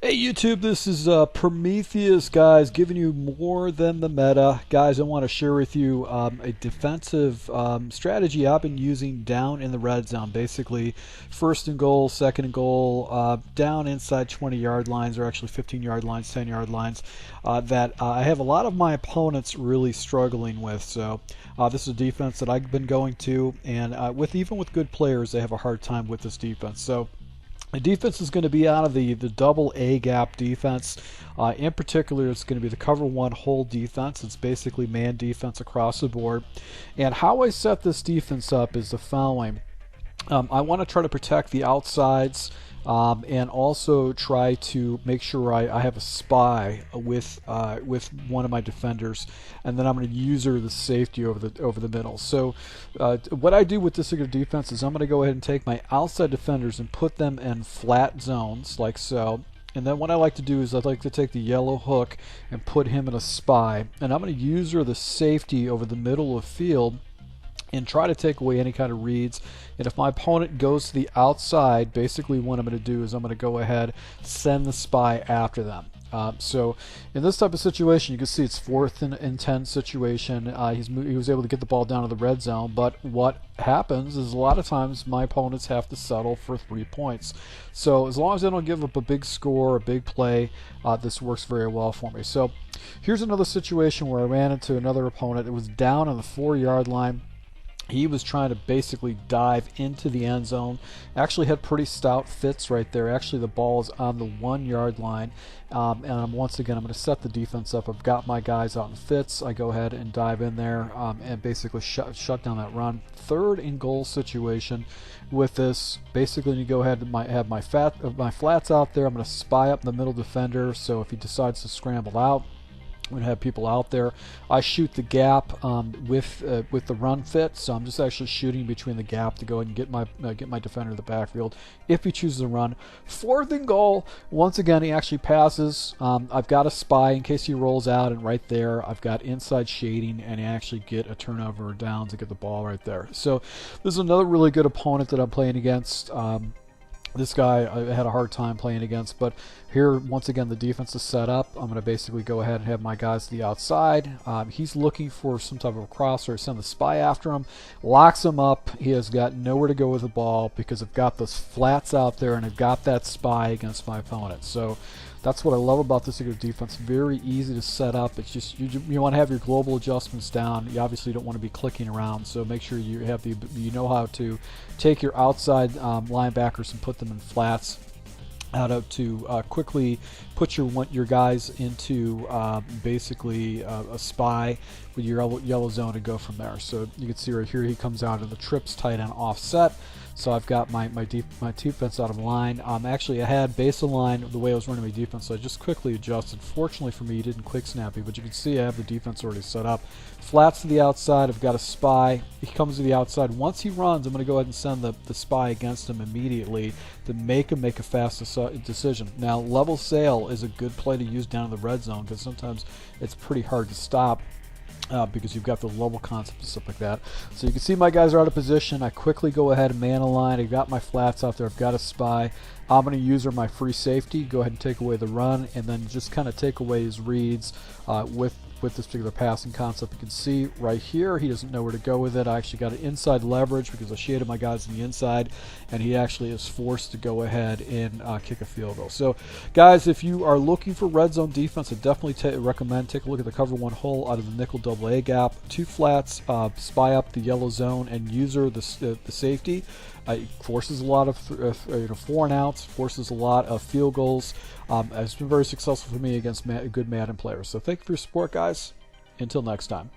Hey YouTube, this is Prometheus, guys, giving you more than the meta. Guys, I want to share with you a defensive strategy I've been using down in the red zone. Basically, first and goal, second and goal, down inside 20-yard lines, or actually 15-yard lines, 10-yard lines, that I have a lot of my opponents really struggling with. So this is a defense that I've been going to, and even with good players, they have a hard time with this defense. So the defense is going to be out of the double A gap defense. In particular, it's going to be the cover one hold defense. It's basically man defense across the board. And how I set this defense up is the following. I want to try to protect the outsides and also try to make sure I have a spy with one of my defenders, and then I'm going to use her the safety over the middle. So what I do with this particular defense is I'm going to go ahead and take my outside defenders and put them in flat zones like so. And then what I like to do is I'd like to take the yellow hook and put him in a spy, and I'm going to use her the safety over the middle of the field and try to take away any kind of reads. And if my opponent goes to the outside, basically what I'm going to do is I'm going to go ahead, send the spy after them. So in this type of situation, you can see it's 4th and 10 situation. He was able to get the ball down to the red zone, but what happens is a lot of times my opponents have to settle for 3 points. So as long as I don't give up a big score, a big play, this works very well for me. So here's another situation where I ran into another opponent. It was down on the 4-yard line. He was trying to basically dive into the end zone. Actually had pretty stout fits right there. Actually, the ball is on the 1-yard line. And once again, I'm going to set the defense up. I've got my guys out in fits. I go ahead and dive in there and basically shut down that run. 3rd and goal situation with this. Basically, you go ahead and have my flats out there. I'm going to spy up the middle defender. So if he decides to scramble out, I'm going to have people out there. I shoot the gap with the run fit, so I'm just actually shooting between the gap to go ahead and get my defender in the backfield if he chooses to run. 4th and goal. Once again, he actually passes. I've got a spy in case he rolls out, and right there I've got inside shading, and I actually get a turnover or down to get the ball right there. So this is another really good opponent that I'm playing against. This guy I had a hard time playing against, but here once again the defense is set up. I'm going to basically go ahead and have my guys to the outside. He's looking for some type of a crosser, send the spy after him, locks him up. He has got nowhere to go with the ball because I've got those flats out there and I've got that spy against my opponent. So that's what I love about this defense. Very easy to set up. It's just you want to have your global adjustments down. You obviously don't want to be clicking around, so make sure you have you know how to take your outside linebackers and put them in flats. How to quickly put your guys into basically a spy with your yellow zone and go from there. So you can see right here he comes out of the trips tight end offset. So I've got my defense out of line. Actually, I had base of line the way I was running my defense, so I just quickly adjusted. Fortunately for me, he didn't quick snap me, but you can see I have the defense already set up. Flats to the outside. I've got a spy. He comes to the outside. Once he runs, I'm going to go ahead and send the spy against him immediately to make him make a fast decision. Now, level sail is a good play to use down in the red zone because sometimes it's pretty hard to stop. Because you've got the level concept and stuff like that. So you can see my guys are out of position. I quickly go ahead and man a line. I've got my flats out there. I've got a spy. I'm going to use my free safety. Go ahead and take away the run, and then just kind of take away his reads with this particular passing concept. You can see right here he doesn't know where to go with it. I actually got an inside leverage because I shaded my guys on the inside, and he actually is forced to go ahead and kick a field goal. So guys, if you are looking for red zone defense, I definitely recommend take a look at the cover one hole out of the nickel double A gap, 2 flats, spy up the yellow zone, and user the safety. It forces a lot of 4 and outs, forces a lot of field goals. It's been very successful for me against good Madden players. So thank you for your support, guys. Until next time.